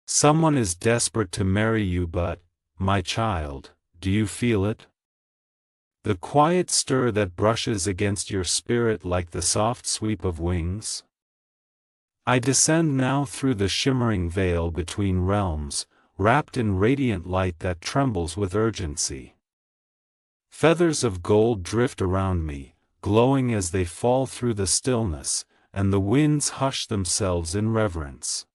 Someone is desperate to marry you, but, my child, do you feel it? The quiet stir that brushes against your spirit like the soft sweep of wings? I descend now through the shimmering veil between realms, wrapped in radiant light that trembles with urgency. Feathers of gold drift around me, glowing as they fall through the stillness, and the winds hush themselves in reverence.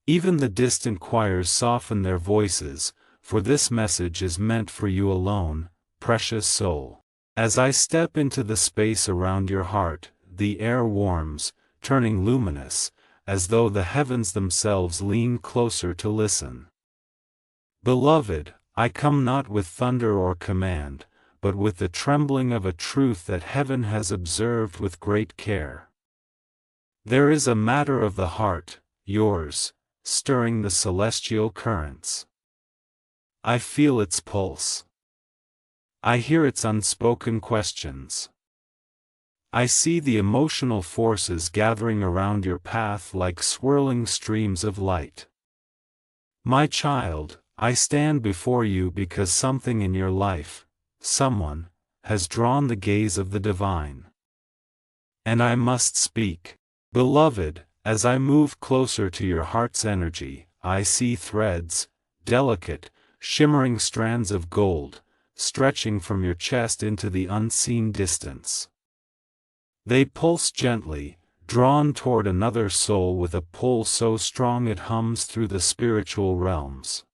Even the distant choirs soften their voices, for this message is meant for you alone, precious soul. As I step into the space around your heart, the air warms, turning luminous, as though the heavens themselves lean closer to listen. Beloved, I come not with thunder or command, but with the trembling of a truth that heaven has observed with great care. There is a matter of the heart, yours, stirring the celestial currents. I feel its pulse. I hear its unspoken questions. I see the emotional forces gathering around your path like swirling streams of light. My child, I stand before you because something in your life, someone, has drawn the gaze of the divine. And I must speak. Beloved, as I move closer to your heart's energy, I see threads, delicate, shimmering strands of gold, stretching from your chest into the unseen distance. They pulse gently, drawn toward another soul with a pull so strong it hums through the spiritual realms.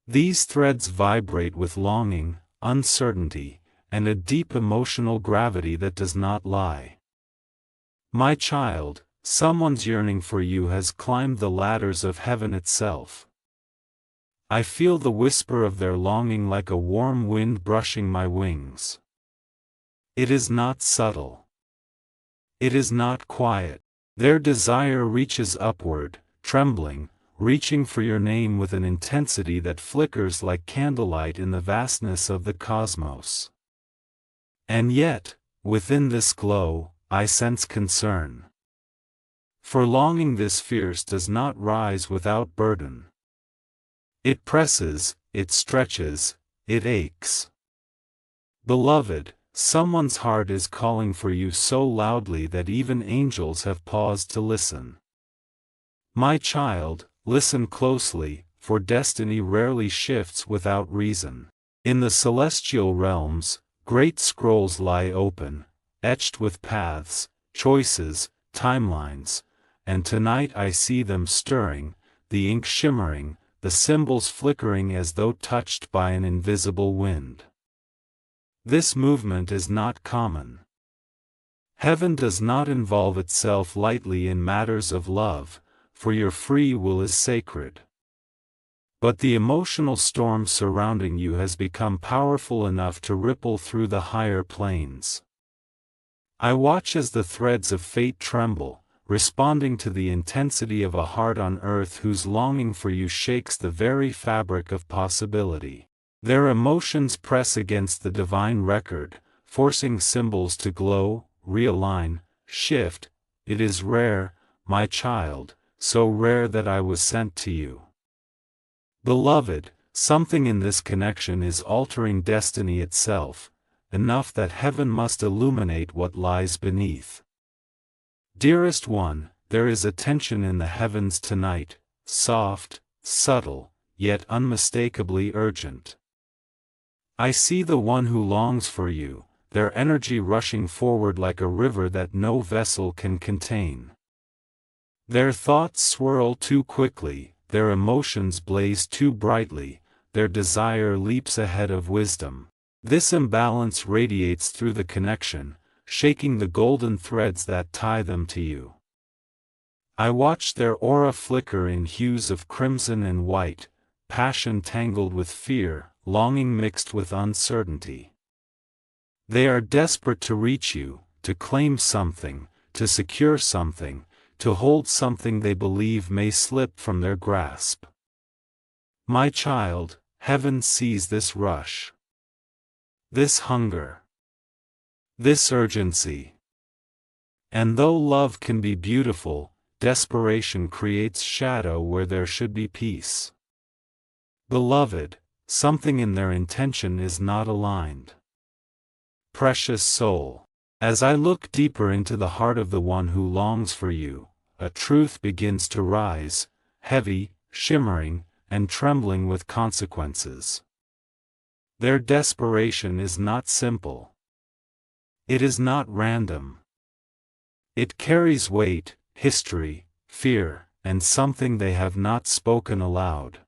These threads vibrate with longing, uncertainty, and a deep emotional gravity that does not lie. My child, someone's yearning for you has climbed the ladders of heaven itself. I feel the whisper of their longing like a warm wind brushing my wings. It is not subtle. It is not quiet. Their desire reaches upward, trembling, reaching for your name with an intensity that flickers like candlelight in the vastness of the cosmos. And yet, within this glow, I sense concern. For longing this fierce does not rise without burden. It presses, it stretches, it aches. Beloved, someone's heart is calling for you so loudly that even angels have paused to listen. My child, listen closely, for destiny rarely shifts without reason. In the celestial realms, great scrolls lie open, etched with paths, choices, timelines, and tonight I see them stirring, the ink shimmering, the symbols flickering as though touched by an invisible wind. This movement is not common. Heaven does not involve itself lightly in matters of love, for your free will is sacred. But the emotional storm surrounding you has become powerful enough to ripple through the higher planes. I watch as the threads of fate tremble, responding to the intensity of a heart on earth whose longing for you shakes the very fabric of possibility. Their emotions press against the divine record, forcing symbols to glow, realign, shift. It is rare, my child, so rare that I was sent to you. Beloved, something in this connection is altering destiny itself, enough that heaven must illuminate what lies beneath. Dearest one, there is a tension in the heavens tonight, soft, subtle, yet unmistakably urgent. I see the one who longs for you, their energy rushing forward like a river that no vessel can contain. Their thoughts swirl too quickly, their emotions blaze too brightly, their desire leaps ahead of wisdom. This imbalance radiates through the connection, shaking the golden threads that tie them to you. I watch their aura flicker in hues of crimson and white, passion tangled with fear, longing mixed with uncertainty. They are desperate to reach you, to claim something, to secure something, to hold something they believe may slip from their grasp. My child, heaven sees this rush, this hunger, this urgency. And though love can be beautiful, desperation creates shadow where there should be peace. Beloved, something in their intention is not aligned. Precious soul, as I look deeper into the heart of the one who longs for you, a truth begins to rise, heavy, shimmering, and trembling with consequences. Their desperation is not simple. It is not random. It carries weight, history, fear, and something they have not spoken aloud.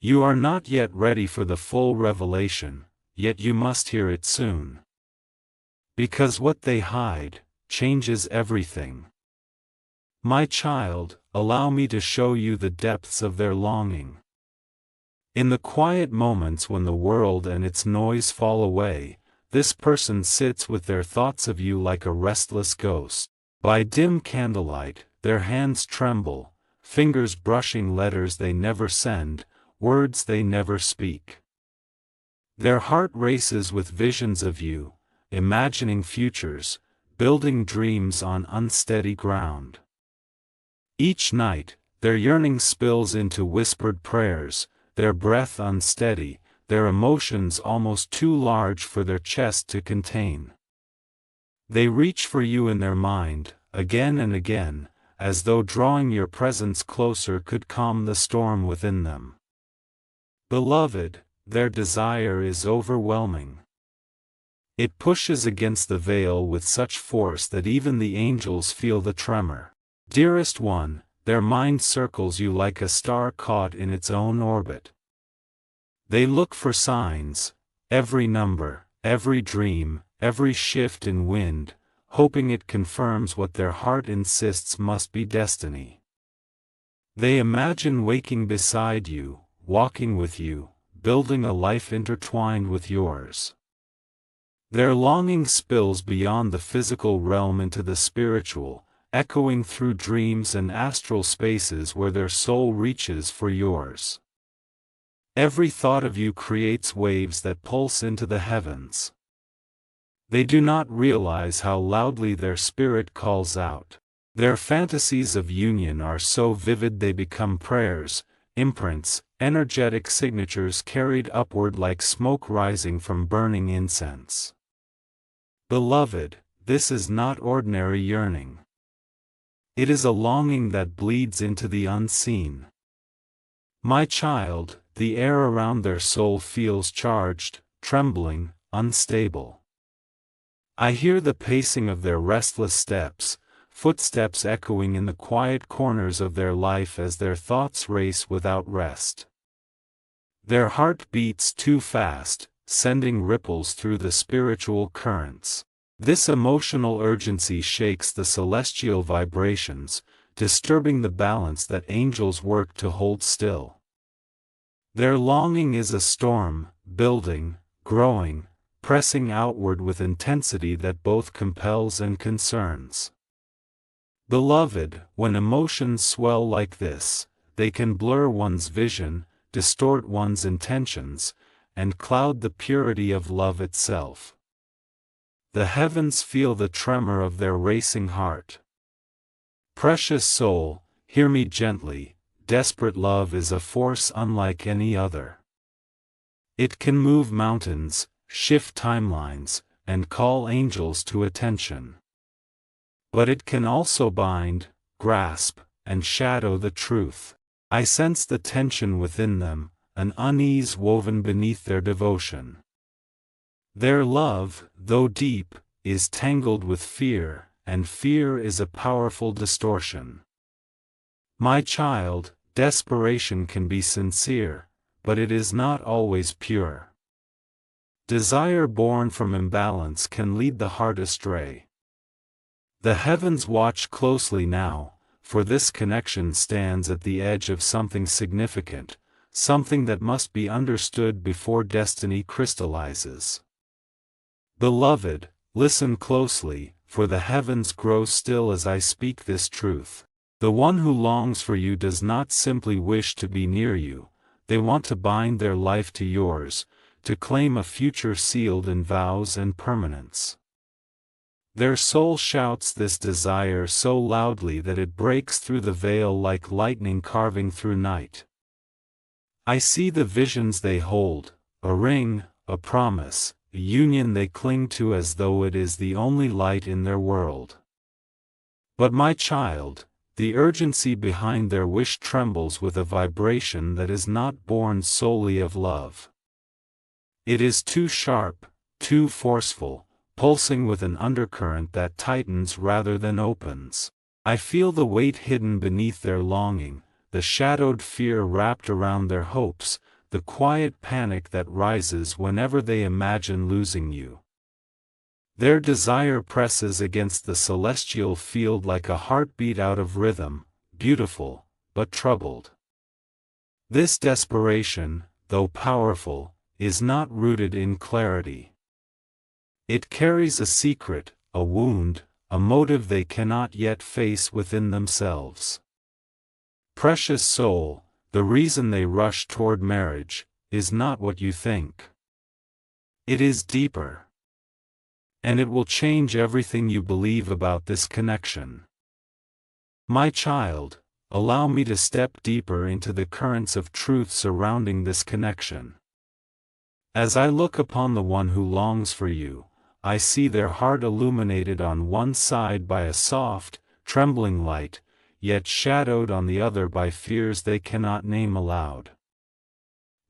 You are not yet ready for the full revelation, yet you must hear it soon. Because what they hide changes everything. My child, allow me to show you the depths of their longing. In the quiet moments when the world and its noise fall away, this person sits with their thoughts of you like a restless ghost. By dim candlelight, their hands tremble, fingers brushing letters they never send, words they never speak. Their heart races with visions of you, imagining futures, building dreams on unsteady ground. Each night, their yearning spills into whispered prayers, their breath unsteady, their emotions almost too large for their chest to contain. They reach for you in their mind, again and again, as though drawing your presence closer could calm the storm within them. Beloved, their desire is overwhelming. It pushes against the veil with such force that even the angels feel the tremor. Dearest one, their mind circles you like a star caught in its own orbit. They look for signs, every number, every dream, every shift in wind, hoping it confirms what their heart insists must be destiny. They imagine waking beside you, walking with you, building a life intertwined with yours. Their longing spills beyond the physical realm into the spiritual, echoing through dreams and astral spaces where their soul reaches for yours. Every thought of you creates waves that pulse into the heavens. They do not realize how loudly their spirit calls out. Their fantasies of union are so vivid they become prayers, imprints, energetic signatures carried upward like smoke rising from burning incense. Beloved, this is not ordinary yearning. It is a longing that bleeds into the unseen. My child, the air around their soul feels charged, trembling, unstable. I hear the pacing of their restless steps, footsteps echoing in the quiet corners of their life as their thoughts race without rest. Their heart beats too fast, sending ripples through the spiritual currents. This emotional urgency shakes the celestial vibrations, disturbing the balance that angels work to hold still. Their longing is a storm, building, growing, pressing outward with intensity that both compels and concerns. Beloved, when emotions swell like this, they can blur one's vision, distort one's intentions, and cloud the purity of love itself. The heavens feel the tremor of their racing heart. Precious soul, hear me gently, desperate love is a force unlike any other. It can move mountains, shift timelines, and call angels to attention. But it can also bind, grasp, and shadow the truth. I sense the tension within them, an unease woven beneath their devotion. Their love, though deep, is tangled with fear, and fear is a powerful distortion. My child, desperation can be sincere, but it is not always pure. Desire born from imbalance can lead the heart astray. The heavens watch closely now, for this connection stands at the edge of something significant, something that must be understood before destiny crystallizes. Beloved, listen closely, for the heavens grow still as I speak this truth. The one who longs for you does not simply wish to be near you, they want to bind their life to yours, to claim a future sealed in vows and permanence. Their soul shouts this desire so loudly that it breaks through the veil like lightning carving through night. I see the visions they hold, a ring, a promise, a union they cling to as though it is the only light in their world. But my child, the urgency behind their wish trembles with a vibration that is not born solely of love. It is too sharp, too forceful, pulsing with an undercurrent that tightens rather than opens. I feel the weight hidden beneath their longing, the shadowed fear wrapped around their hopes, the quiet panic that rises whenever they imagine losing you. Their desire presses against the celestial field like a heartbeat out of rhythm, beautiful, but troubled. This desperation, though powerful, is not rooted in clarity. It carries a secret, a wound, a motive they cannot yet face within themselves. Precious soul, the reason they rush toward marriage is not what you think. It is deeper. And it will change everything you believe about this connection. My child, allow me to step deeper into the currents of truth surrounding this connection. As I look upon the one who longs for you, I see their heart illuminated on one side by a soft, trembling light, yet shadowed on the other by fears they cannot name aloud.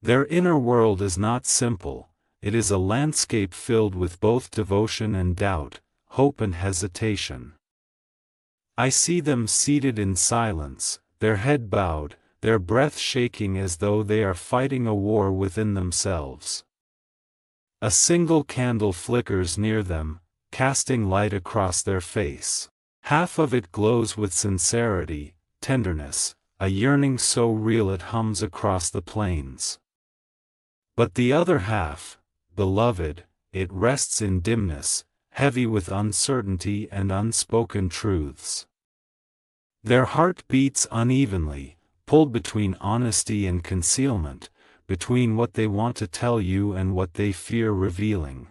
Their inner world is not simple, it is a landscape filled with both devotion and doubt, hope and hesitation. I see them seated in silence, their head bowed, their breath shaking as though they are fighting a war within themselves. A single candle flickers near them, casting light across their face. Half of it glows with sincerity, tenderness, a yearning so real it hums across the plains. But the other half, beloved, it rests in dimness, heavy with uncertainty and unspoken truths. Their heart beats unevenly, pulled between honesty and concealment, between what they want to tell you and what they fear revealing.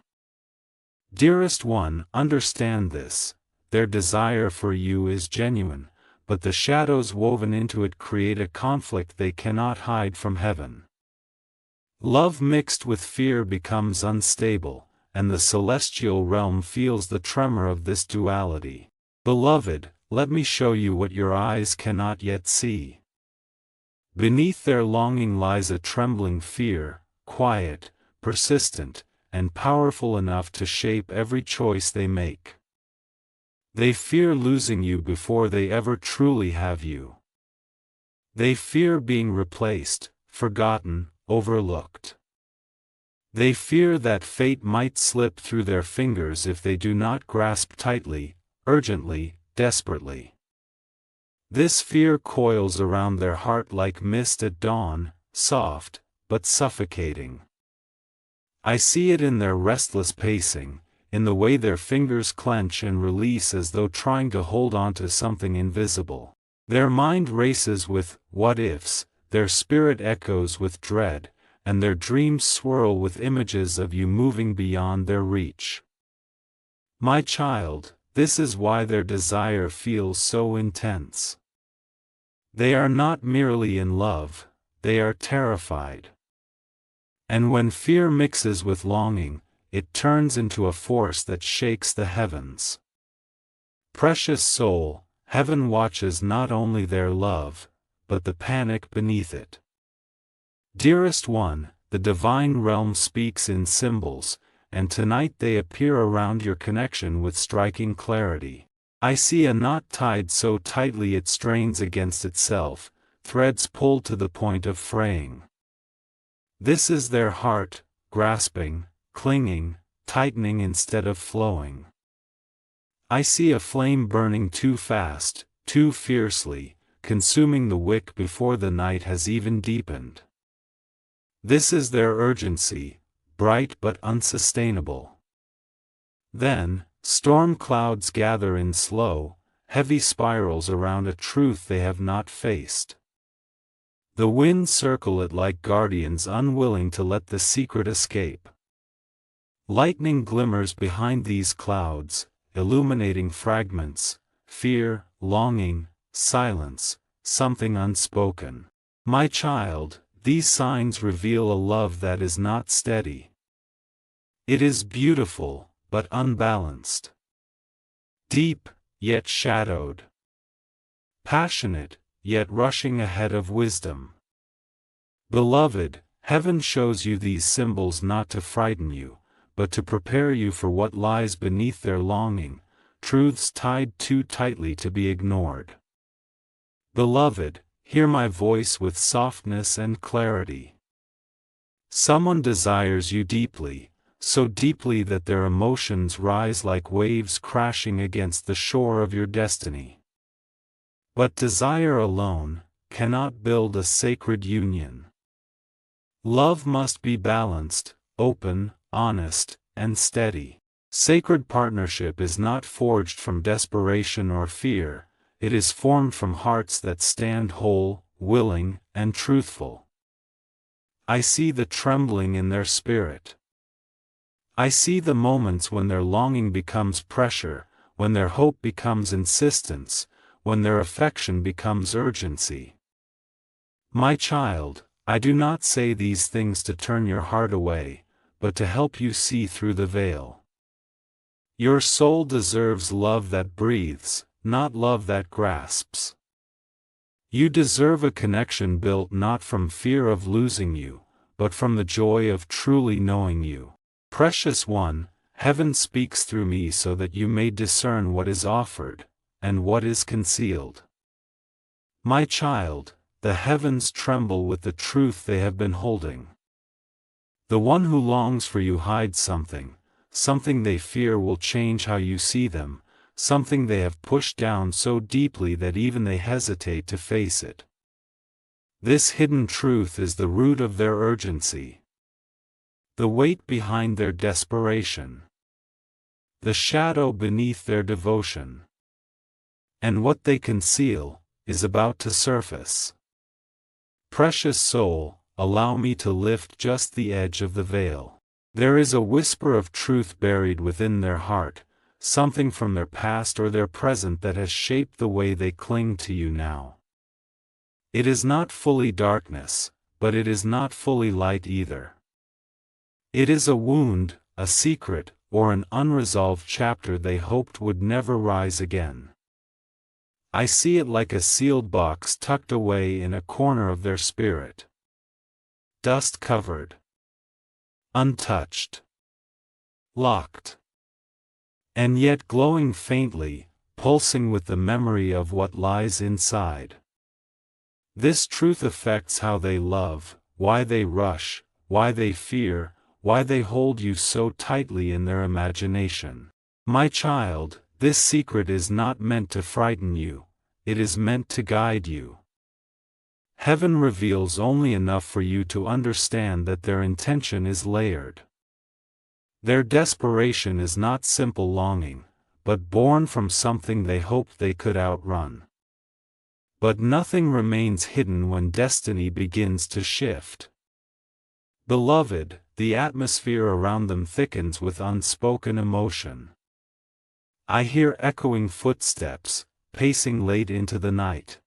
Dearest one, understand this, their desire for you is genuine, but the shadows woven into it create a conflict they cannot hide from heaven. Love mixed with fear becomes unstable, and the celestial realm feels the tremor of this duality. Beloved, let me show you what your eyes cannot yet see. Beneath their longing lies a trembling fear, quiet, persistent, and powerful enough to shape every choice they make. They fear losing you before they ever truly have you. They fear being replaced, forgotten, overlooked. They fear that fate might slip through their fingers if they do not grasp tightly, urgently, desperately. This fear coils around their heart like mist at dawn, soft, but suffocating. I see it in their restless pacing, in the way their fingers clench and release as though trying to hold on to something invisible. Their mind races with what-ifs, their spirit echoes with dread, and their dreams swirl with images of you moving beyond their reach. My child, this is why their desire feels so intense. They are not merely in love, they are terrified. And when fear mixes with longing, it turns into a force that shakes the heavens. Precious soul, heaven watches not only their love, but the panic beneath it. Dearest one, the divine realm speaks in symbols, and tonight they appear around your connection with striking clarity. I see a knot tied so tightly it strains against itself, threads pulled to the point of fraying. This is their heart, grasping, clinging, tightening instead of flowing. I see a flame burning too fast, too fiercely, consuming the wick before the night has even deepened. This is their urgency, bright but unsustainable. Then, storm clouds gather in slow, heavy spirals around a truth they have not faced. The winds circle it like guardians unwilling to let the secret escape. Lightning glimmers behind these clouds, illuminating fragments, fear, longing, silence, something unspoken. My child, these signs reveal a love that is not steady. It is beautiful, but unbalanced. Deep, yet shadowed. Passionate, yet rushing ahead of wisdom. Beloved, heaven shows you these symbols not to frighten you, but to prepare you for what lies beneath their longing, truths tied too tightly to be ignored. Beloved, hear my voice with softness and clarity. Someone desires you deeply, so deeply that their emotions rise like waves crashing against the shore of your destiny. But desire alone cannot build a sacred union. Love must be balanced, open, honest, and steady. Sacred partnership is not forged from desperation or fear, it is formed from hearts that stand whole, willing, and truthful. I see the trembling in their spirit. I see the moments when their longing becomes pressure, when their hope becomes insistence, when their affection becomes urgency. My child, I do not say these things to turn your heart away, but to help you see through the veil. Your soul deserves love that breathes, not love that grasps. You deserve a connection built not from fear of losing you, but from the joy of truly knowing you. Precious one, heaven speaks through me so that you may discern what is offered, and what is concealed. My child, the heavens tremble with the truth they have been holding. The one who longs for you hides something, something they fear will change how you see them, something they have pushed down so deeply that even they hesitate to face it. This hidden truth is the root of their urgency. The weight behind their desperation. The shadow beneath their devotion. And what they conceal is about to surface. Precious soul, allow me to lift just the edge of the veil. There is a whisper of truth buried within their heart, something from their past or their present that has shaped the way they cling to you now. It is not fully darkness, but it is not fully light either. It is a wound, a secret, or an unresolved chapter they hoped would never rise again. I see it like a sealed box tucked away in a corner of their spirit. Dust-covered. Untouched. Locked. And yet glowing faintly, pulsing with the memory of what lies inside. This truth affects how they love, why they rush, why they fear, why they hold you so tightly in their imagination. My child, this secret is not meant to frighten you, it is meant to guide you. Heaven reveals only enough for you to understand that their intention is layered. Their desperation is not simple longing, but born from something they hoped they could outrun. But nothing remains hidden when destiny begins to shift. Beloved, the atmosphere around them thickens with unspoken emotion. I hear echoing footsteps, pacing late into the night.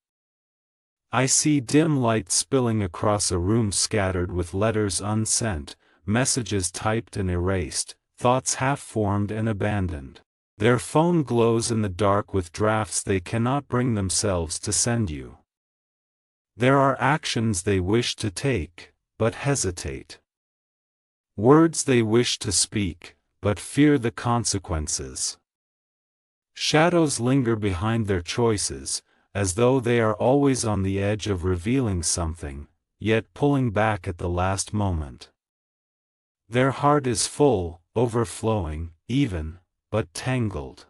I see dim light spilling across a room scattered with letters unsent, messages typed and erased, thoughts half-formed and abandoned. Their phone glows in the dark with drafts they cannot bring themselves to send you. There are actions they wish to take, but hesitate. Words they wish to speak, but fear the consequences. Shadows linger behind their choices, as though they are always on the edge of revealing something, yet pulling back at the last moment. Their heart is full, overflowing, even, but tangled.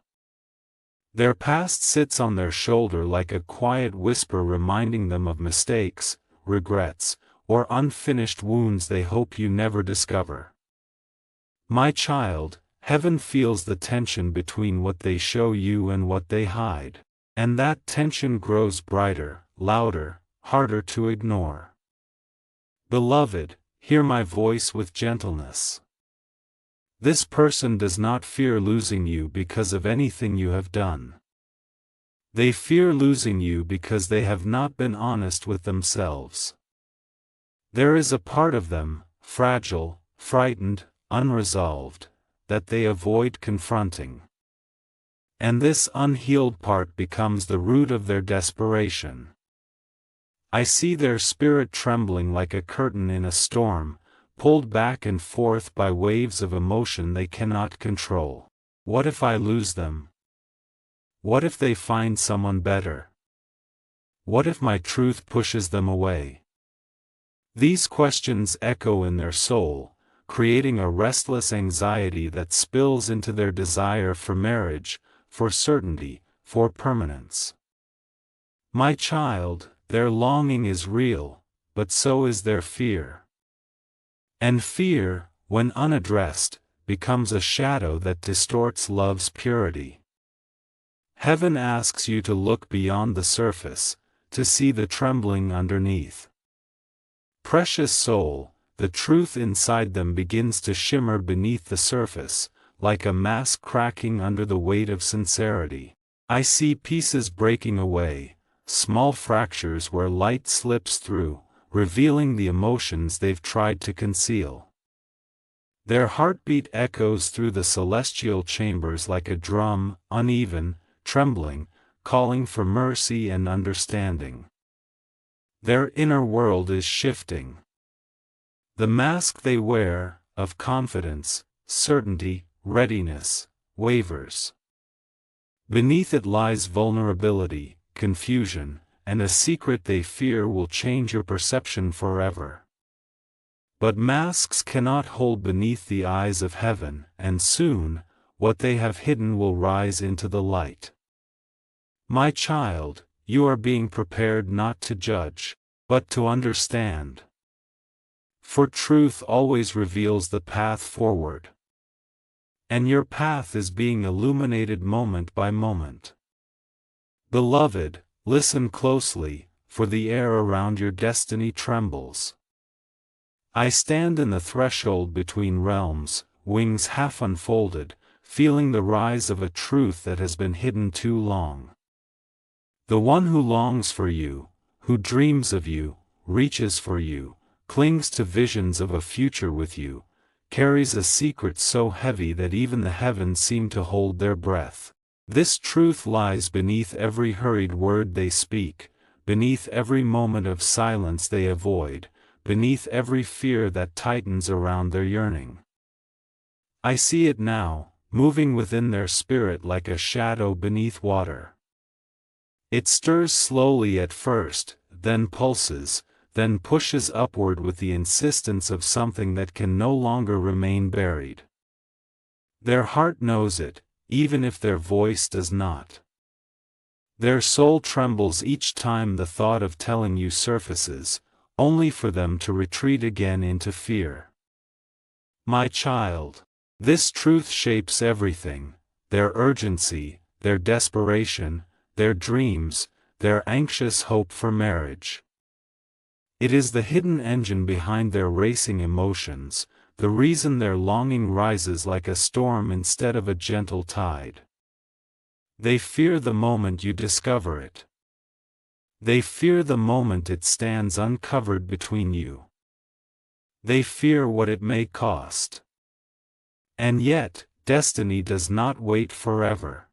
Their past sits on their shoulder like a quiet whisper reminding them of mistakes, regrets, or unfinished wounds they hope you never discover. My child, heaven feels the tension between what they show you and what they hide. And that tension grows brighter, louder, harder to ignore. Beloved, hear my voice with gentleness. This person does not fear losing you because of anything you have done. They fear losing you because they have not been honest with themselves. There is a part of them, fragile, frightened, unresolved, that they avoid confronting. And this unhealed part becomes the root of their desperation. I see their spirit trembling like a curtain in a storm, pulled back and forth by waves of emotion they cannot control. What if I lose them? What if they find someone better? What if my truth pushes them away? These questions echo in their soul, creating a restless anxiety that spills into their desire for marriage, for certainty, for permanence. My child, their longing is real, but so is their fear. And fear, when unaddressed, becomes a shadow that distorts love's purity. Heaven asks you to look beyond the surface, to see the trembling underneath. Precious soul, the truth inside them begins to shimmer beneath the surface, like a mask cracking under the weight of sincerity. I see pieces breaking away, small fractures where light slips through, revealing the emotions they've tried to conceal. Their heartbeat echoes through the celestial chambers like a drum, uneven, trembling, calling for mercy and understanding. Their inner world is shifting. The mask they wear, of confidence, certainty, readiness, wavers. Beneath it lies vulnerability, confusion, and a secret they fear will change your perception forever. But masks cannot hold beneath the eyes of heaven, and soon, what they have hidden will rise into the light. My child, you are being prepared not to judge, but to understand. For truth always reveals the path forward. And your path is being illuminated moment by moment. Beloved, listen closely, for the air around your destiny trembles. I stand in the threshold between realms, wings half unfolded, feeling the rise of a truth that has been hidden too long. The one who longs for you, who dreams of you, reaches for you, clings to visions of a future with you, carries a secret so heavy that even the heavens seem to hold their breath. This truth lies beneath every hurried word they speak, beneath every moment of silence they avoid, beneath every fear that tightens around their yearning. I see it now, moving within their spirit like a shadow beneath water. It stirs slowly at first, then pulses, then pushes upward with the insistence of something that can no longer remain buried. Their heart knows it, even if their voice does not. Their soul trembles each time the thought of telling you surfaces, only for them to retreat again into fear. My child, this truth shapes everything, their urgency, their desperation, their dreams, their anxious hope for marriage. It is the hidden engine behind their racing emotions, the reason their longing rises like a storm instead of a gentle tide. They fear the moment you discover it. They fear the moment it stands uncovered between you. They fear what it may cost. And yet, destiny does not wait forever.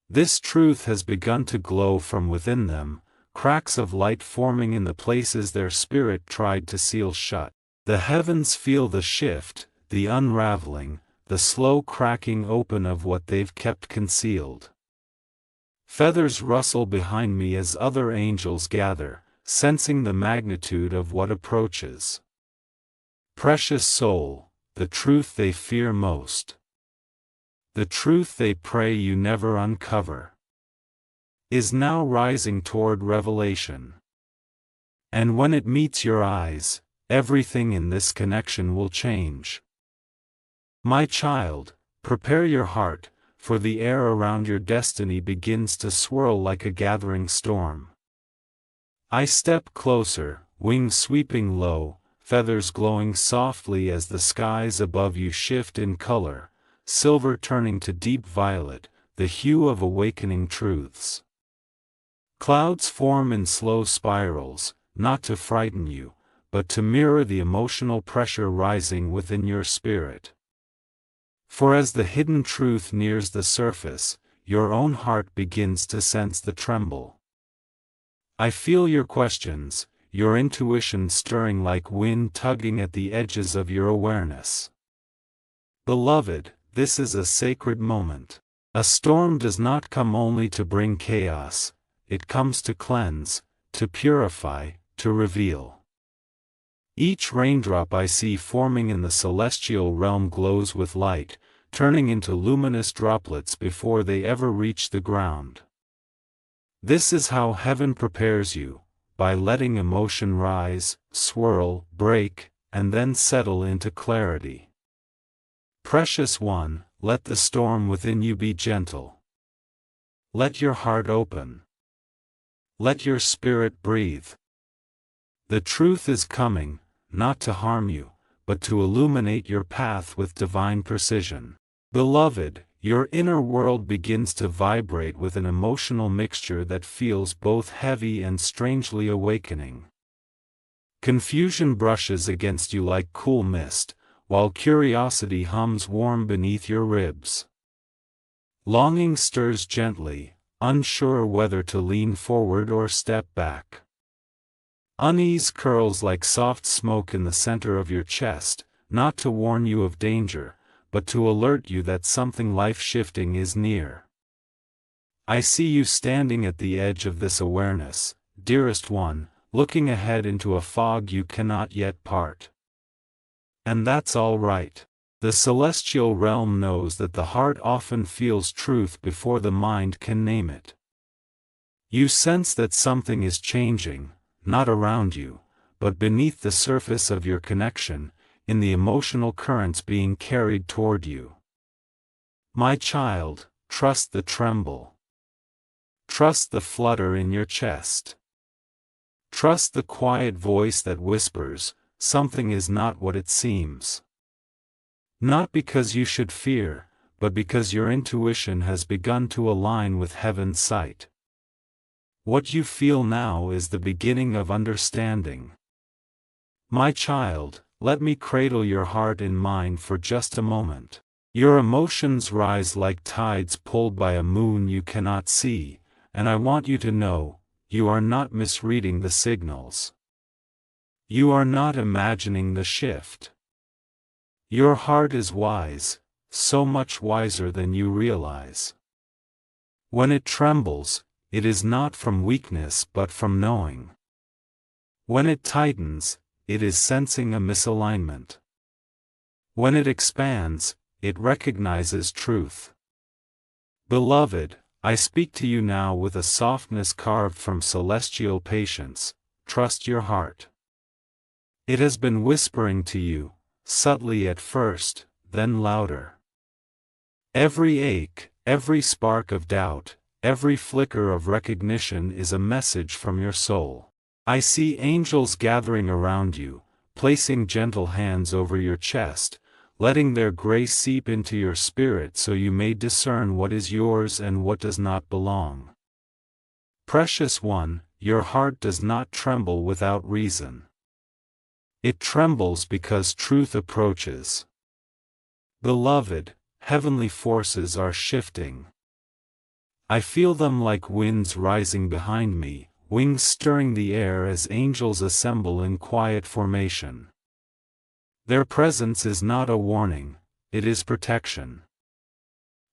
This truth has begun to glow from within them, cracks of light forming in the places their spirit tried to seal shut. The heavens feel the shift, the unraveling, the slow cracking open of what they've kept concealed. Feathers rustle behind me as other angels gather, sensing the magnitude of what approaches. Precious soul, the truth they fear most. The truth they pray you never uncover, is now rising toward revelation. And when it meets your eyes, everything in this connection will change. My child, prepare your heart, for the air around your destiny begins to swirl like a gathering storm. I step closer, wings sweeping low, feathers glowing softly as the skies above you shift in color, silver turning to deep violet, the hue of awakening truths. Clouds form in slow spirals, not to frighten you, but to mirror the emotional pressure rising within your spirit. For as the hidden truth nears the surface, your own heart begins to sense the tremble. I feel your questions, your intuition stirring like wind tugging at the edges of your awareness. Beloved, this is a sacred moment. A storm does not come only to bring chaos, it comes to cleanse, to purify, to reveal. Each raindrop I see forming in the celestial realm glows with light, turning into luminous droplets before they ever reach the ground. This is how heaven prepares you, by letting emotion rise, swirl, break, and then settle into clarity. Precious one, let the storm within you be gentle. Let your heart open. Let your spirit breathe. The truth is coming, not to harm you, but to illuminate your path with divine precision. Beloved, your inner world begins to vibrate with an emotional mixture that feels both heavy and strangely awakening. Confusion brushes against you like cool mist, while curiosity hums warm beneath your ribs. Longing stirs gently, unsure whether to lean forward or step back. Unease curls like soft smoke in the center of your chest, not to warn you of danger, but to alert you that something life-shifting is near. I see you standing at the edge of this awareness, dearest one, looking ahead into a fog you cannot yet part. And that's all right. The celestial realm knows that the heart often feels truth before the mind can name it. You sense that something is changing, not around you, but beneath the surface of your connection, in the emotional currents being carried toward you. My child, trust the tremble. Trust the flutter in your chest. Trust the quiet voice that whispers, something is not what it seems. Not because you should fear, but because your intuition has begun to align with heaven's sight. What you feel now is the beginning of understanding. My child, let me cradle your heart in mine for just a moment. Your emotions rise like tides pulled by a moon you cannot see, and I want you to know, you are not misreading the signals. You are not imagining the shift. Your heart is wise, so much wiser than you realize. When it trembles, it is not from weakness but from knowing. When it tightens, it is sensing a misalignment. When it expands, it recognizes truth. Beloved, I speak to you now with a softness carved from celestial patience. Trust your heart. It has been whispering to you, subtly at first, then louder. Every ache, every spark of doubt, every flicker of recognition is a message from your soul. I see angels gathering around you, placing gentle hands over your chest, letting their grace seep into your spirit so you may discern what is yours and what does not belong. Precious one, your heart does not tremble without reason. It trembles because truth approaches. Beloved, heavenly forces are shifting. I feel them like winds rising behind me, wings stirring the air as angels assemble in quiet formation. Their presence is not a warning, it is protection.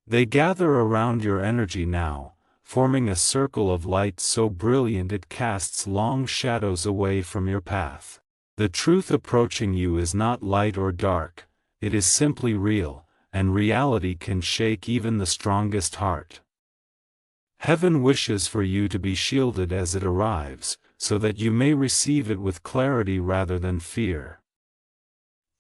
They gather around your energy now, forming a circle of light so brilliant it casts long shadows away from your path. The truth approaching you is not light or dark, it is simply real, and reality can shake even the strongest heart. Heaven wishes for you to be shielded as it arrives, so that you may receive it with clarity rather than fear.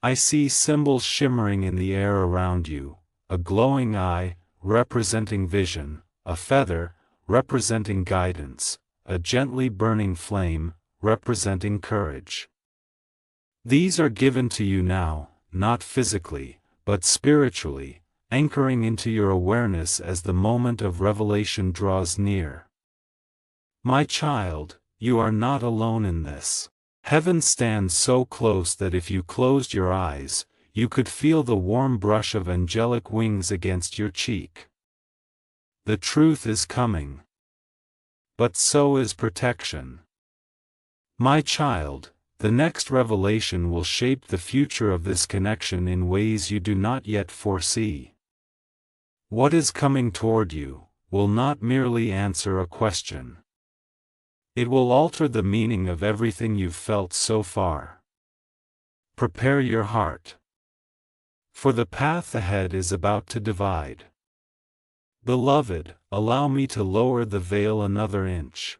I see symbols shimmering in the air around you, a glowing eye, representing vision, a feather, representing guidance, a gently burning flame, representing courage. These are given to you now, not physically, but spiritually, anchoring into your awareness as the moment of revelation draws near. My child, you are not alone in this. Heaven stands so close that if you closed your eyes, you could feel the warm brush of angelic wings against your cheek. The truth is coming. But so is protection. My child, the next revelation will shape the future of this connection in ways you do not yet foresee. What is coming toward you will not merely answer a question. It will alter the meaning of everything you've felt so far. Prepare your heart. For the path ahead is about to divide. Beloved, allow me to lower the veil another inch.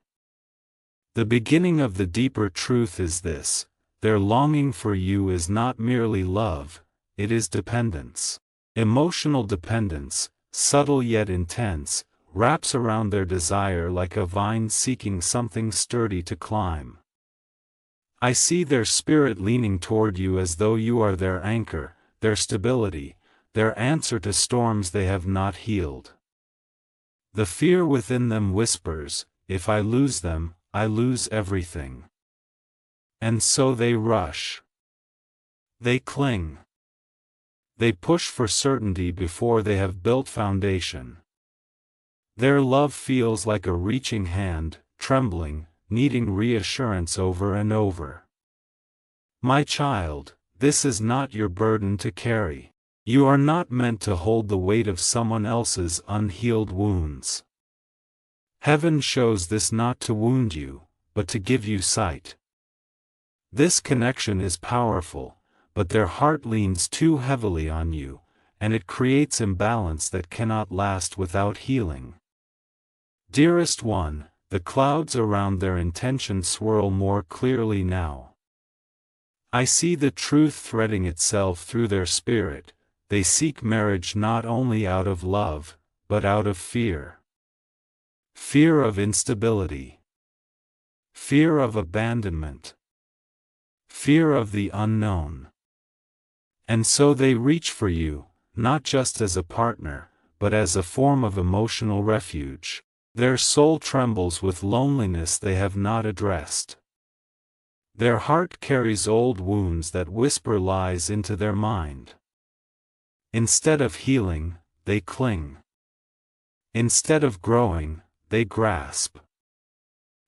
The beginning of the deeper truth is this: their longing for you is not merely love, it is dependence. Emotional dependence, subtle yet intense, wraps around their desire like a vine seeking something sturdy to climb. I see their spirit leaning toward you as though you are their anchor, their stability, their answer to storms they have not healed. The fear within them whispers, if I lose them, I lose everything. And so they rush. They cling. They push for certainty before they have built foundation. Their love feels like a reaching hand, trembling, needing reassurance over and over. My child, this is not your burden to carry. You are not meant to hold the weight of someone else's unhealed wounds. Heaven shows this not to wound you, but to give you sight. This connection is powerful, but their heart leans too heavily on you, and it creates imbalance that cannot last without healing. Dearest one, the clouds around their intention swirl more clearly now. I see the truth threading itself through their spirit. They seek marriage not only out of love, but out of fear. Fear of instability. Fear of abandonment. Fear of the unknown. And so they reach for you, not just as a partner, but as a form of emotional refuge. Their soul trembles with loneliness they have not addressed. Their heart carries old wounds that whisper lies into their mind. Instead of healing, they cling. Instead of growing, they grasp.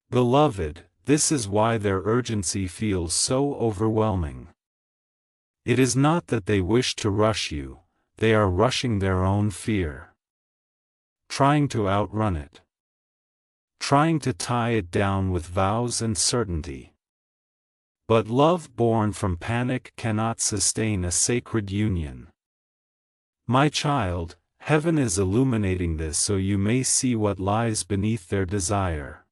Beloved, this is why their urgency feels so overwhelming. It is not that they wish to rush you, they are rushing their own fear. Trying to outrun it. Trying to tie it down with vows and certainty. But love born from panic cannot sustain a sacred union. My child, heaven is illuminating this so you may see what lies beneath their desire.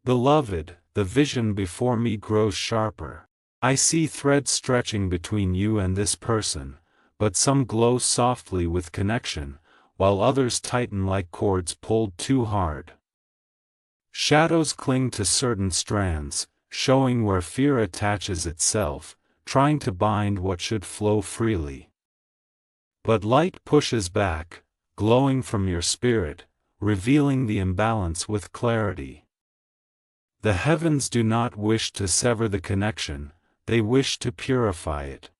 Beloved, the vision before me grows sharper. I see threads stretching between you and this person, but some glow softly with connection, while others tighten like cords pulled too hard. Shadows cling to certain strands, showing where fear attaches itself, trying to bind what should flow freely. But light pushes back, glowing from your spirit, revealing the imbalance with clarity. The heavens do not wish to sever the connection, they wish to purify it.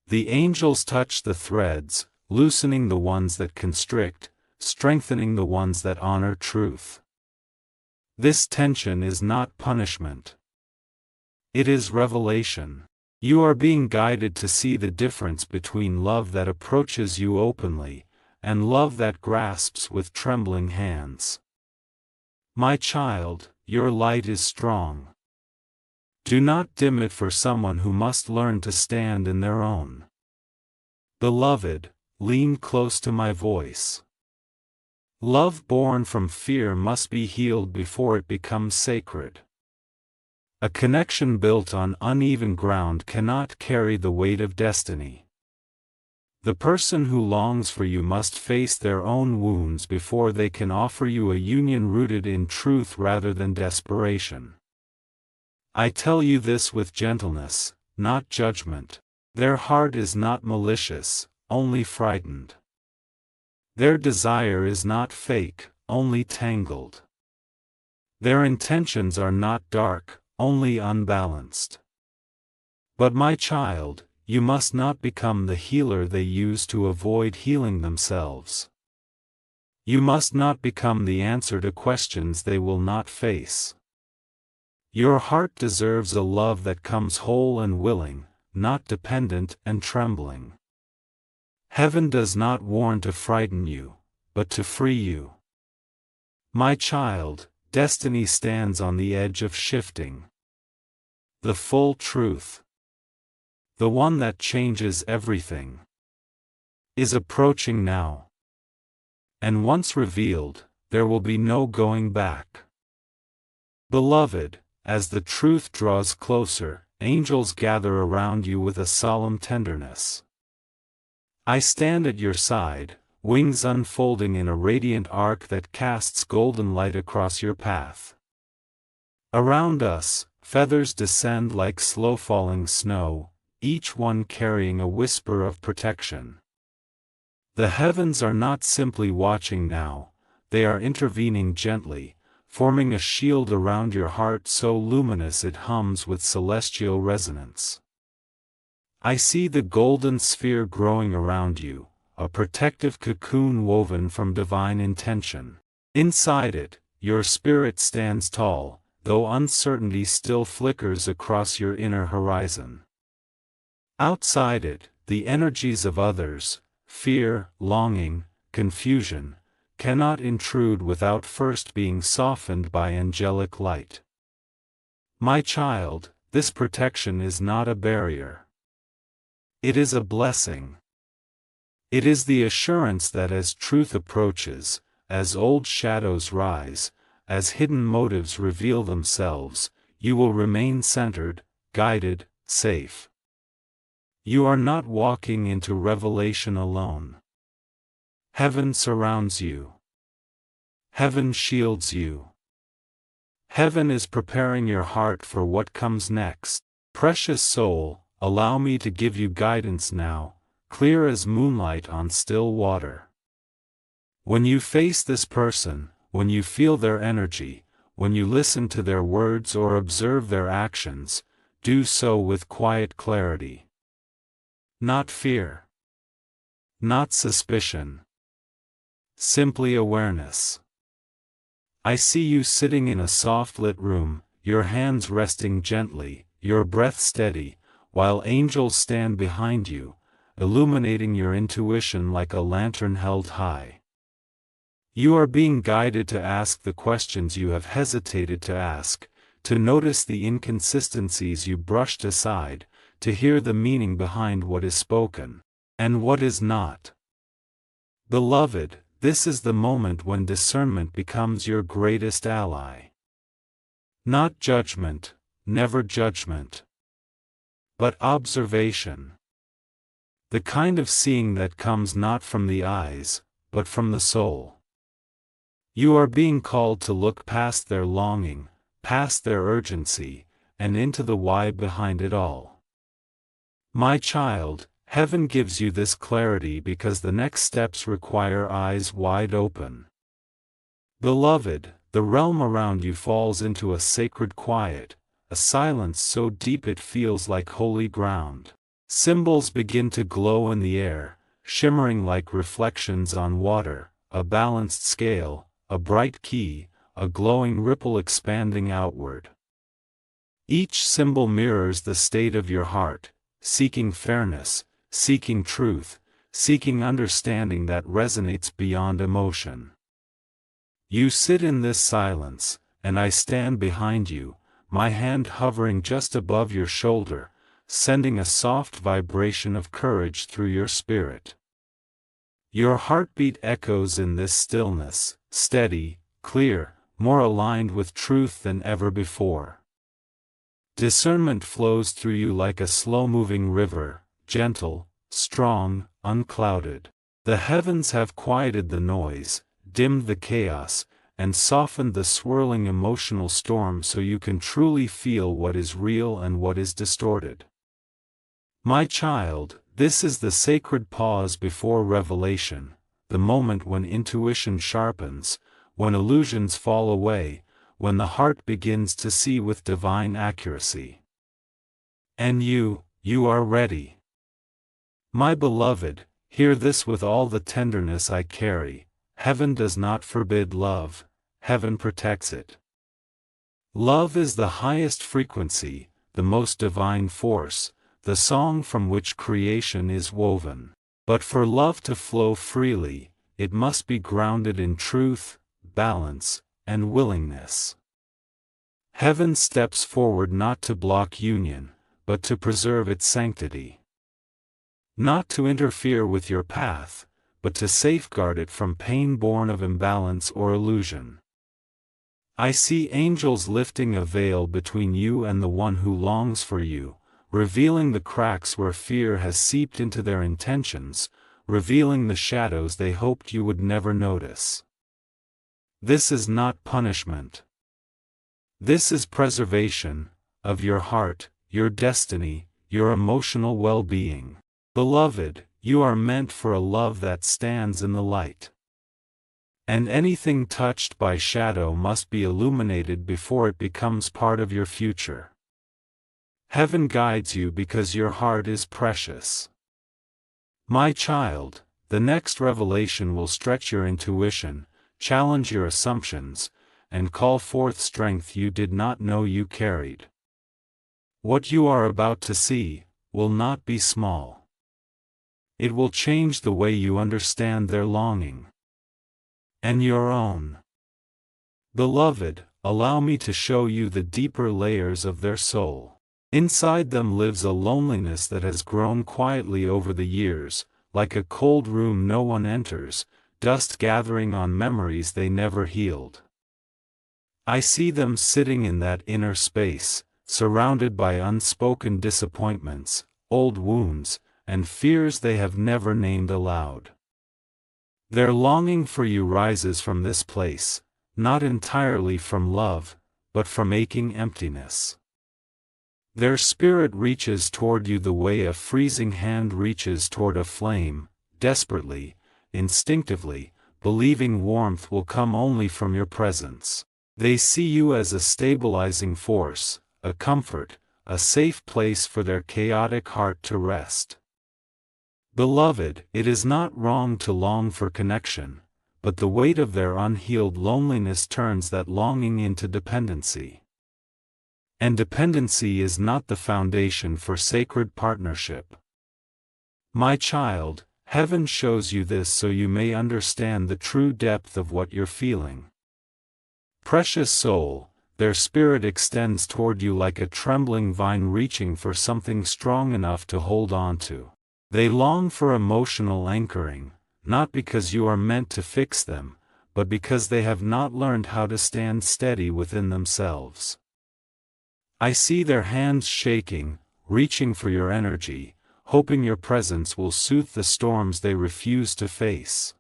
The angels touch the threads, loosening the ones that constrict, strengthening the ones that honor truth. This tension is not punishment. It is revelation. You are being guided to see the difference between love that approaches you openly, and love that grasps with trembling hands. My child, your light is strong. Do not dim it for someone who must learn to stand in their own. Beloved, lean close to my voice. Love born from fear must be healed before it becomes sacred. A connection built on uneven ground cannot carry the weight of destiny. The person who longs for you must face their own wounds before they can offer you a union rooted in truth rather than desperation. I tell you this with gentleness, not judgment. Their heart is not malicious, only frightened. Their desire is not fake, only tangled. Their intentions are not dark, only unbalanced. But my child, you must not become the healer they use to avoid healing themselves. You must not become the answer to questions they will not face. Your heart deserves a love that comes whole and willing, not dependent and trembling. Heaven does not warn to frighten you, but to free you. My child, destiny stands on the edge of shifting. The full truth, the one that changes everything, is approaching now. And once revealed, there will be no going back. Beloved, as the truth draws closer, angels gather around you with a solemn tenderness. I stand at your side, wings unfolding in a radiant arc that casts golden light across your path. Around us, feathers descend like slow-falling snow, each one carrying a whisper of protection. The heavens are not simply watching now, they are intervening gently, forming a shield around your heart so luminous it hums with celestial resonance. I see the golden sphere growing around you, a protective cocoon woven from divine intention. Inside it, your spirit stands tall, though uncertainty still flickers across your inner horizon. Outside it, the energies of others, fear, longing, confusion, cannot intrude without first being softened by angelic light. My child, this protection is not a barrier. It is a blessing. It is the assurance that as truth approaches, as old shadows rise, as hidden motives reveal themselves, you will remain centered, guided, safe. You are not walking into revelation alone. Heaven surrounds you. Heaven shields you. Heaven is preparing your heart for what comes next. Precious soul, allow me to give you guidance now, clear as moonlight on still water. When you face this person, when you feel their energy, when you listen to their words or observe their actions, do so with quiet clarity. Not fear. Not suspicion. Simply awareness. I see you sitting in a soft-lit room, your hands resting gently, your breath steady, while angels stand behind you, illuminating your intuition like a lantern held high. You are being guided to ask the questions you have hesitated to ask, to notice the inconsistencies you brushed aside, to hear the meaning behind what is spoken, and what is not. Beloved, this is the moment when discernment becomes your greatest ally. Not judgment, never judgment, but observation. The kind of seeing that comes not from the eyes, but from the soul. You are being called to look past their longing, past their urgency, and into the why behind it all. My child, heaven gives you this clarity because the next steps require eyes wide open. Beloved, the realm around you falls into a sacred quiet, a silence so deep it feels like holy ground. Symbols begin to glow in the air, shimmering like reflections on water, a balanced scale, a bright key, a glowing ripple expanding outward. Each symbol mirrors the state of your heart, seeking fairness, seeking truth, seeking understanding that resonates beyond emotion. You sit in this silence, and I stand behind you, my hand hovering just above your shoulder, sending a soft vibration of courage through your spirit. Your heartbeat echoes in this stillness, steady, clear, more aligned with truth than ever before. Discernment flows through you like a slow-moving river, gentle, strong, unclouded. The heavens have quieted the noise, dimmed the chaos, and softened the swirling emotional storm so you can truly feel what is real and what is distorted. My child, this is the sacred pause before revelation, the moment when intuition sharpens, when illusions fall away, when the heart begins to see with divine accuracy. And you are ready. My beloved, hear this with all the tenderness I carry. Heaven does not forbid love, heaven protects it. Love is the highest frequency, the most divine force, the song from which creation is woven. But for love to flow freely, it must be grounded in truth, balance, and willingness. Heaven steps forward not to block union, but to preserve its sanctity. Not to interfere with your path, but to safeguard it from pain born of imbalance or illusion. I see angels lifting a veil between you and the one who longs for you, revealing the cracks where fear has seeped into their intentions, revealing the shadows they hoped you would never notice. This is not punishment. This is preservation of your heart, your destiny, your emotional well-being. Beloved, you are meant for a love that stands in the light. And anything touched by shadow must be illuminated before it becomes part of your future. Heaven guides you because your heart is precious. My child, the next revelation will stretch your intuition, challenge your assumptions, and call forth strength you did not know you carried. What you are about to see will not be small. It will change the way you understand their longing. And your own. Beloved, allow me to show you the deeper layers of their soul. Inside them lives a loneliness that has grown quietly over the years, like a cold room no one enters, dust gathering on memories they never healed. I see them sitting in that inner space, surrounded by unspoken disappointments, old wounds, and fears they have never named aloud. Their longing for you rises from this place, not entirely from love, but from aching emptiness. Their spirit reaches toward you the way a freezing hand reaches toward a flame, desperately, instinctively, believing warmth will come only from your presence. They see you as a stabilizing force, a comfort, a safe place for their chaotic heart to rest. Beloved, it is not wrong to long for connection, but the weight of their unhealed loneliness turns that longing into dependency. And dependency is not the foundation for sacred partnership. My child, heaven shows you this so you may understand the true depth of what you're feeling. Precious soul, their spirit extends toward you like a trembling vine reaching for something strong enough to hold on to. They long for emotional anchoring, not because you are meant to fix them, but because they have not learned how to stand steady within themselves. I see their hands shaking, reaching for your energy, hoping your presence will soothe the storms they refuse to face.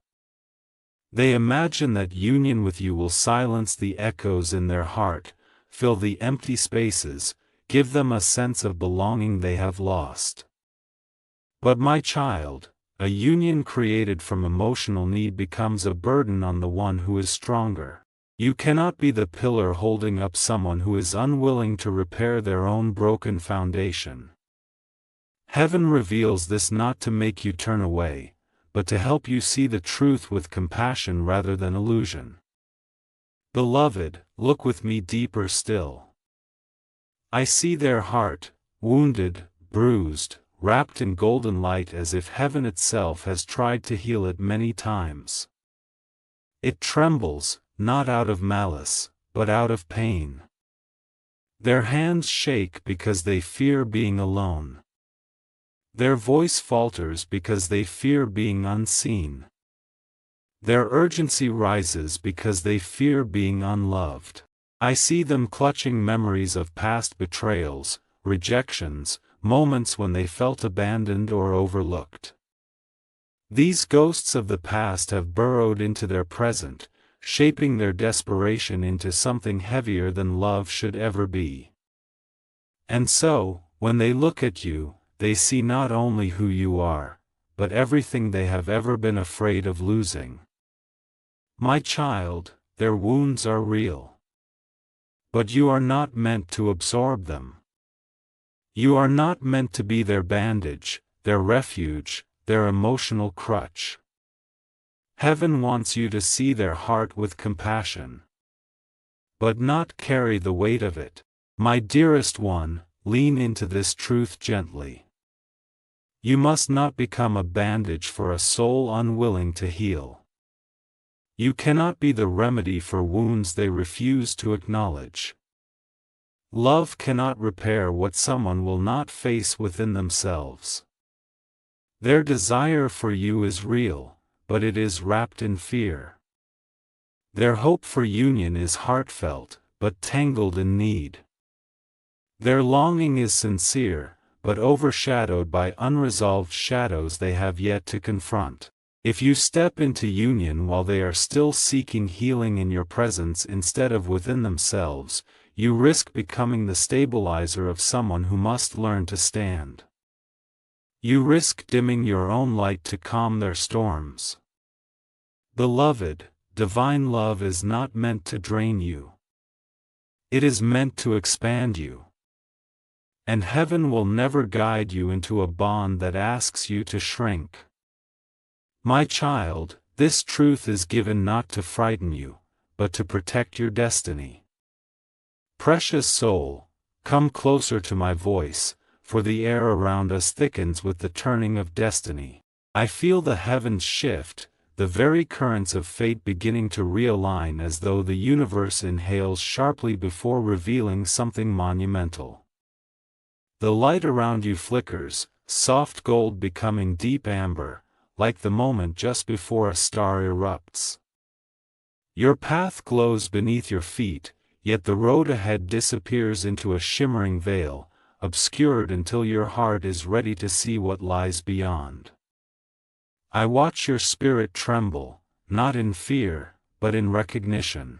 They imagine that union with you will silence the echoes in their heart, fill the empty spaces, give them a sense of belonging they have lost. But my child, a union created from emotional need becomes a burden on the one who is stronger. You cannot be the pillar holding up someone who is unwilling to repair their own broken foundation. Heaven reveals this not to make you turn away, but to help you see the truth with compassion rather than illusion. Beloved, look with me deeper still. I see their heart, wounded, bruised, wrapped in golden light as if heaven itself has tried to heal it many times. It trembles, not out of malice, but out of pain. Their hands shake because they fear being alone. Their voice falters because they fear being unseen. Their urgency rises because they fear being unloved. I see them clutching memories of past betrayals, rejections, moments when they felt abandoned or overlooked. These ghosts of the past have burrowed into their present, shaping their desperation into something heavier than love should ever be. And so, when they look at you, they see not only who you are, but everything they have ever been afraid of losing. My child, their wounds are real. But you are not meant to absorb them. You are not meant to be their bandage, their refuge, their emotional crutch. Heaven wants you to see their heart with compassion, but not carry the weight of it. My dearest one, lean into this truth gently. You must not become a bandage for a soul unwilling to heal. You cannot be the remedy for wounds they refuse to acknowledge. Love cannot repair what someone will not face within themselves. Their desire for you is real, but it is wrapped in fear. Their hope for union is heartfelt, but tangled in need. Their longing is sincere, but overshadowed by unresolved shadows they have yet to confront. If you step into union while they are still seeking healing in your presence instead of within themselves, you risk becoming the stabilizer of someone who must learn to stand. You risk dimming your own light to calm their storms. Beloved, divine love is not meant to drain you. It is meant to expand you. And heaven will never guide you into a bond that asks you to shrink. My child, this truth is given not to frighten you, but to protect your destiny. Precious soul, come closer to my voice, for the air around us thickens with the turning of destiny. I feel the heavens shift, the very currents of fate beginning to realign as though the universe inhales sharply before revealing something monumental. The light around you flickers, soft gold becoming deep amber, like the moment just before a star erupts. Your path glows beneath your feet, yet the road ahead disappears into a shimmering veil, obscured until your heart is ready to see what lies beyond. I watch your spirit tremble, not in fear, but in recognition.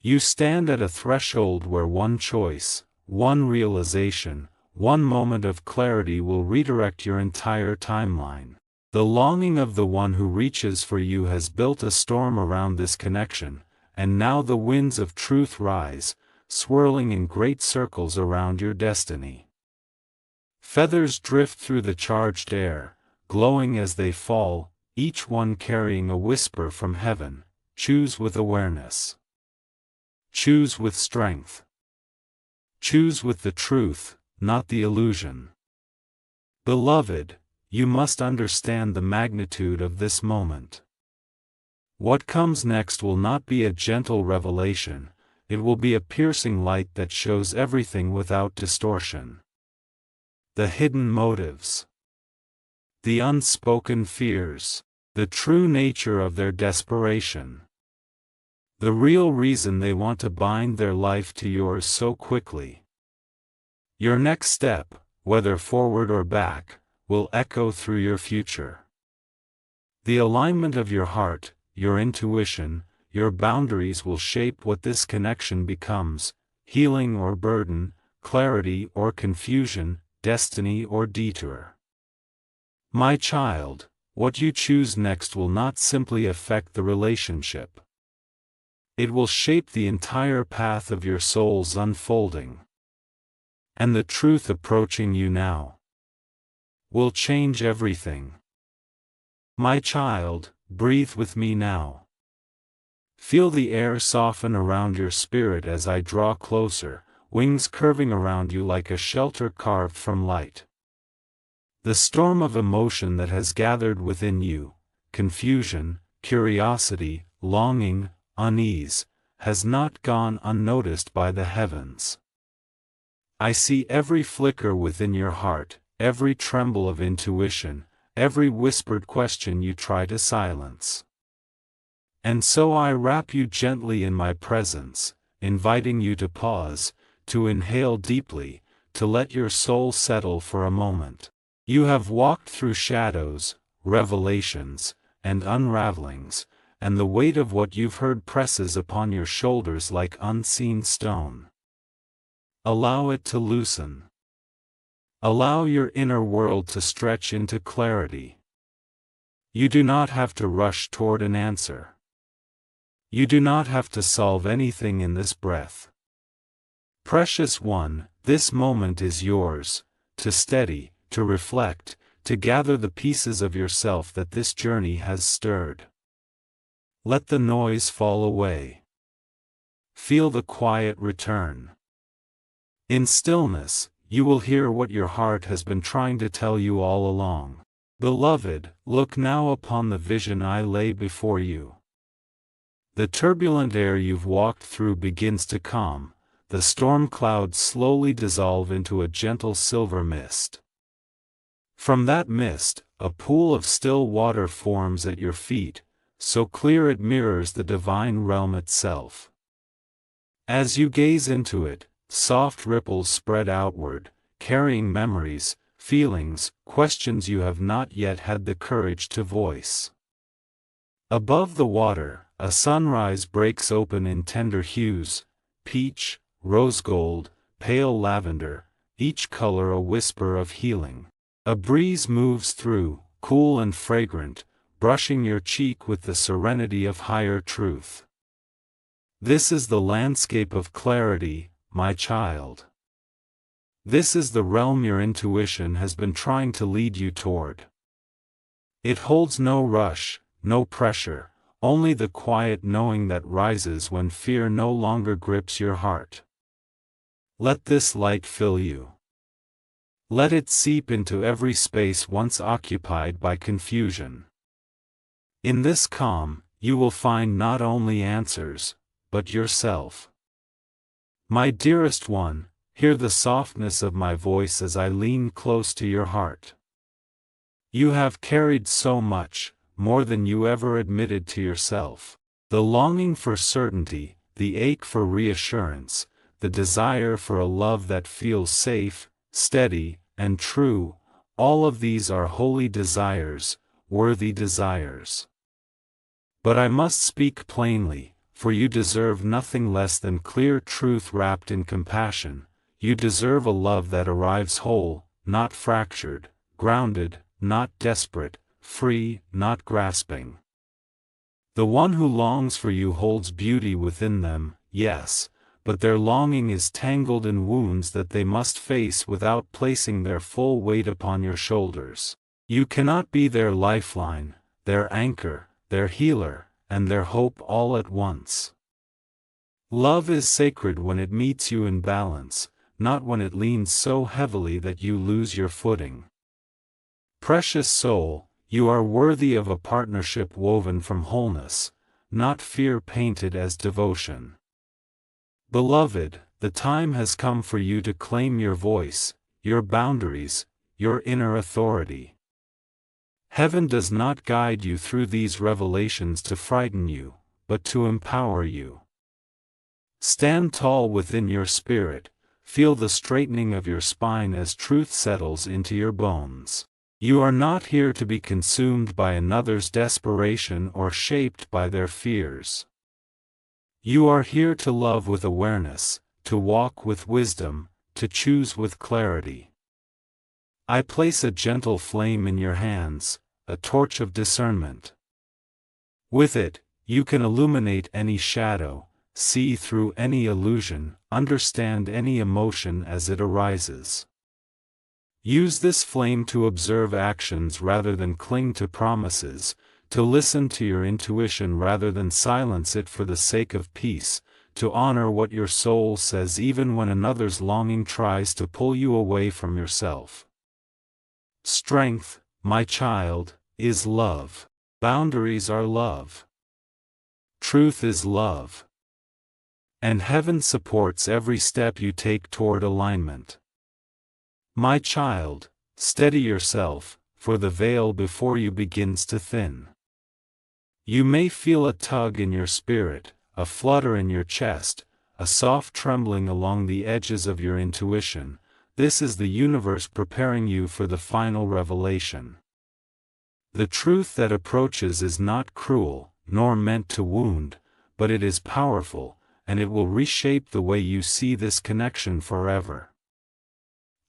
You stand at a threshold where one choice, one realization, one moment of clarity will redirect your entire timeline. The longing of the one who reaches for you has built a storm around this connection, and now the winds of truth rise, swirling in great circles around your destiny. Feathers drift through the charged air, glowing as they fall, each one carrying a whisper from heaven. Choose with awareness. Choose with strength. Choose with the truth, not the illusion. Beloved, you must understand the magnitude of this moment. What comes next will not be a gentle revelation, it will be a piercing light that shows everything without distortion. The hidden motives, the unspoken fears, the true nature of their desperation. The real reason they want to bind their life to yours so quickly. Your next step, whether forward or back, will echo through your future. The alignment of your heart, your intuition, your boundaries will shape what this connection becomes: healing or burden, clarity or confusion, destiny or detour. My child, what you choose next will not simply affect the relationship. It will shape the entire path of your soul's unfolding. And the truth approaching you now will change everything. My child, breathe with me now. Feel the air soften around your spirit as I draw closer, wings curving around you like a shelter carved from light. The storm of emotion that has gathered within you, confusion, curiosity, longing, unease, has not gone unnoticed by the heavens. I see every flicker within your heart, every tremble of intuition, every whispered question you try to silence. And so I wrap you gently in my presence, inviting you to pause, to inhale deeply, to let your soul settle for a moment. You have walked through shadows, revelations, and unravelings, and the weight of what you've heard presses upon your shoulders like unseen stone. Allow it to loosen. Allow your inner world to stretch into clarity. You do not have to rush toward an answer. You do not have to solve anything in this breath. Precious one, this moment is yours, to steady, to reflect, to gather the pieces of yourself that this journey has stirred. Let the noise fall away. Feel the quiet return. In stillness, you will hear what your heart has been trying to tell you all along. Beloved, look now upon the vision I lay before you. The turbulent air you've walked through begins to calm, the storm clouds slowly dissolve into a gentle silver mist. From that mist, a pool of still water forms at your feet, so clear it mirrors the divine realm itself. As you gaze into it, soft ripples spread outward, carrying memories, feelings, questions you have not yet had the courage to voice. Above the water, a sunrise breaks open in tender hues, peach, rose gold, pale lavender, each color a whisper of healing. A breeze moves through, cool and fragrant, brushing your cheek with the serenity of higher truth. This is the landscape of clarity, my child. This is the realm your intuition has been trying to lead you toward. It holds no rush, no pressure, only the quiet knowing that rises when fear no longer grips your heart. Let this light fill you. Let it seep into every space once occupied by confusion. In this calm, you will find not only answers, but yourself. My dearest one, hear the softness of my voice as I lean close to your heart. You have carried so much, more than you ever admitted to yourself. The longing for certainty, the ache for reassurance, the desire for a love that feels safe, steady, and true, all of these are holy desires, worthy desires. But I must speak plainly, for you deserve nothing less than clear truth wrapped in compassion. You deserve a love that arrives whole, not fractured, grounded, not desperate, free, not grasping. The one who longs for you holds beauty within them, yes, but their longing is tangled in wounds that they must face without placing their full weight upon your shoulders. You cannot be their lifeline, their anchor, their healer, and their hope all at once. Love is sacred when it meets you in balance, not when it leans so heavily that you lose your footing. Precious soul, you are worthy of a partnership woven from wholeness, not fear painted as devotion. Beloved, the time has come for you to claim your voice, your boundaries, your inner authority. Heaven does not guide you through these revelations to frighten you, but to empower you. Stand tall within your spirit, feel the straightening of your spine as truth settles into your bones. You are not here to be consumed by another's desperation or shaped by their fears. You are here to love with awareness, to walk with wisdom, to choose with clarity. I place a gentle flame in your hands, a torch of discernment. With it, you can illuminate any shadow, see through any illusion, understand any emotion as it arises. Use this flame to observe actions rather than cling to promises, to listen to your intuition rather than silence it for the sake of peace, to honor what your soul says even when another's longing tries to pull you away from yourself. Strength, my child, is love. Boundaries are love. Truth is love. And heaven supports every step you take toward alignment. My child, steady yourself, for the veil before you begins to thin. You may feel a tug in your spirit, a flutter in your chest, a soft trembling along the edges of your intuition. This is the universe preparing you for the final revelation. The truth that approaches is not cruel, nor meant to wound, but it is powerful, and it will reshape the way you see this connection forever.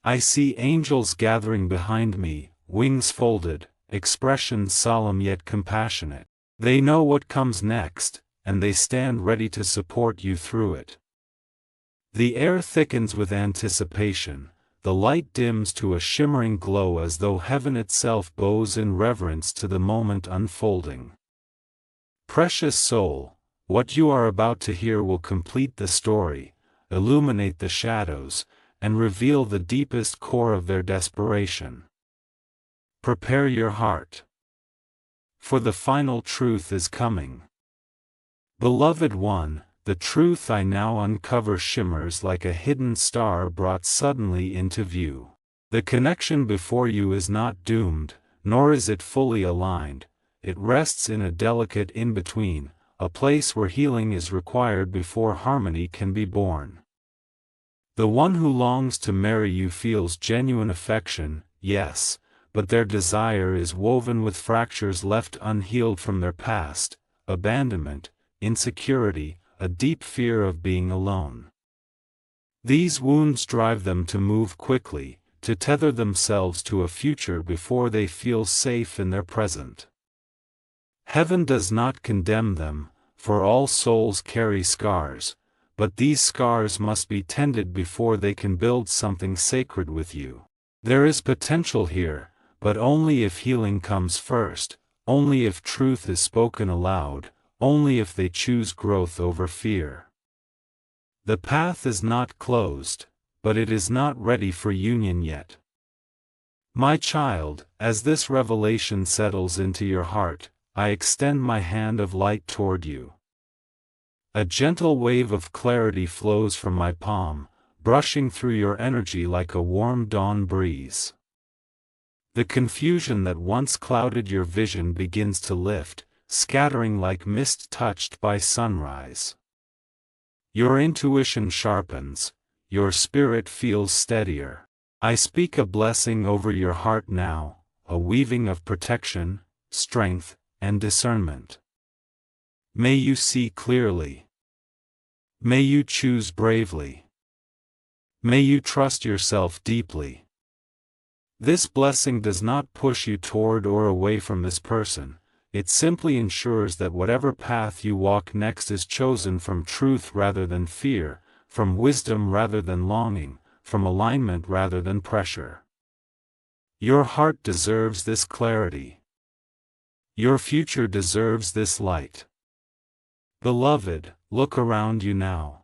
I see angels gathering behind me, wings folded, expressions solemn yet compassionate. They know what comes next, and they stand ready to support you through it. The air thickens with anticipation, the light dims to a shimmering glow as though heaven itself bows in reverence to the moment unfolding. Precious soul, what you are about to hear will complete the story, illuminate the shadows, and reveal the deepest core of their desperation. Prepare your heart, for the final truth is coming. Beloved one, the truth I now uncover shimmers like a hidden star brought suddenly into view. The connection before you is not doomed, nor is it fully aligned. It rests in a delicate in-between, a place where healing is required before harmony can be born. The one who longs to marry you feels genuine affection, yes, but their desire is woven with fractures left unhealed from their past, abandonment, insecurity, a deep fear of being alone. These wounds drive them to move quickly, to tether themselves to a future before they feel safe in their present. Heaven does not condemn them, for all souls carry scars, but these scars must be tended before they can build something sacred with you. There is potential here, but only if healing comes first, only if truth is spoken aloud, only if they choose growth over fear. The path is not closed, but it is not ready for union yet. My child, as this revelation settles into your heart, I extend my hand of light toward you. A gentle wave of clarity flows from my palm, brushing through your energy like a warm dawn breeze. The confusion that once clouded your vision begins to lift, scattering like mist touched by sunrise. Your intuition sharpens, your spirit feels steadier. I speak a blessing over your heart now, a weaving of protection, strength, and discernment. May you see clearly. May you choose bravely. May you trust yourself deeply. This blessing does not push you toward or away from this person. It simply ensures that whatever path you walk next is chosen from truth rather than fear, from wisdom rather than longing, from alignment rather than pressure. Your heart deserves this clarity. Your future deserves this light. Beloved, look around you now.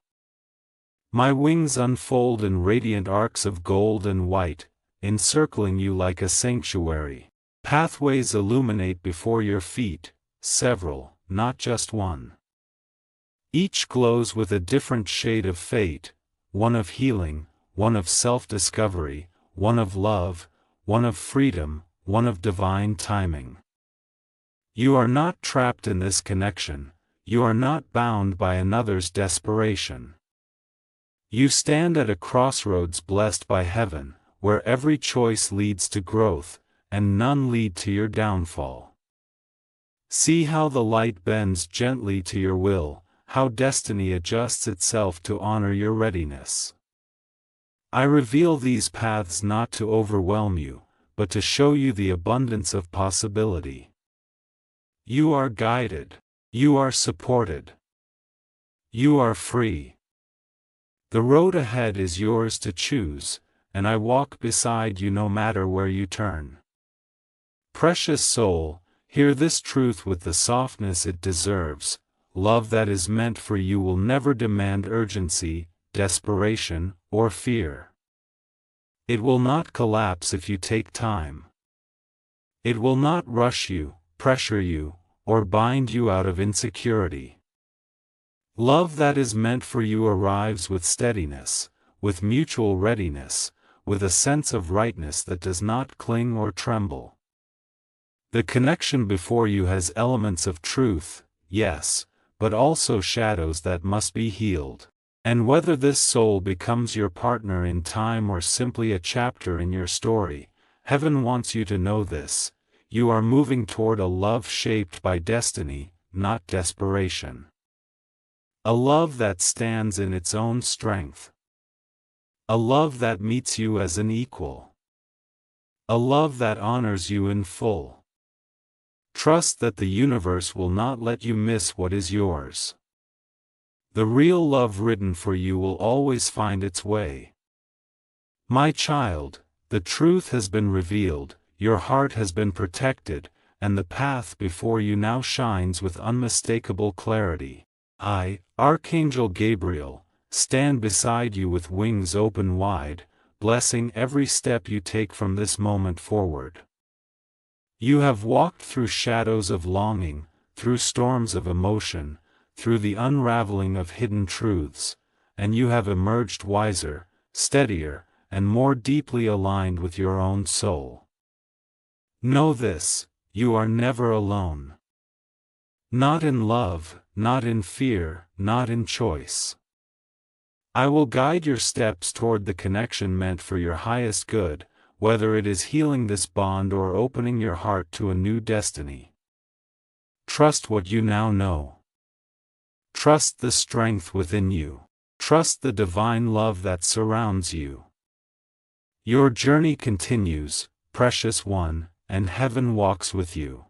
My wings unfold in radiant arcs of gold and white, encircling you like a sanctuary. Pathways illuminate before your feet, several, not just one. Each glows with a different shade of fate, one of healing, one of self-discovery, one of love, one of freedom, one of divine timing. You are not trapped in this connection, you are not bound by another's desperation. You stand at a crossroads blessed by heaven, where every choice leads to growth, and none lead to your downfall. See how the light bends gently to your will, how destiny adjusts itself to honor your readiness. I reveal these paths not to overwhelm you, but to show you the abundance of possibility. You are guided. You are supported. You are free. The road ahead is yours to choose, and I walk beside you no matter where you turn. Precious soul, hear this truth with the softness it deserves. Love that is meant for you will never demand urgency, desperation, or fear. It will not collapse if you take time. It will not rush you, pressure you, or bind you out of insecurity. Love that is meant for you arrives with steadiness, with mutual readiness, with a sense of rightness that does not cling or tremble. The connection before you has elements of truth, yes, but also shadows that must be healed. And whether this soul becomes your partner in time or simply a chapter in your story, heaven wants you to know this: you are moving toward a love shaped by destiny, not desperation. A love that stands in its own strength. A love that meets you as an equal. A love that honors you in full. Trust that the universe will not let you miss what is yours. The real love written for you will always find its way. My child, the truth has been revealed, your heart has been protected, and the path before you now shines with unmistakable clarity. I, Archangel Gabriel, stand beside you with wings open wide, blessing every step you take from this moment forward. You have walked through shadows of longing, through storms of emotion, through the unraveling of hidden truths, and you have emerged wiser, steadier, and more deeply aligned with your own soul. Know this, you are never alone. Not in love, not in fear, not in choice. I will guide your steps toward the connection meant for your highest good, whether it is healing this bond or opening your heart to a new destiny. Trust what you now know. Trust the strength within you. Trust the divine love that surrounds you. Your journey continues, precious one, and heaven walks with you.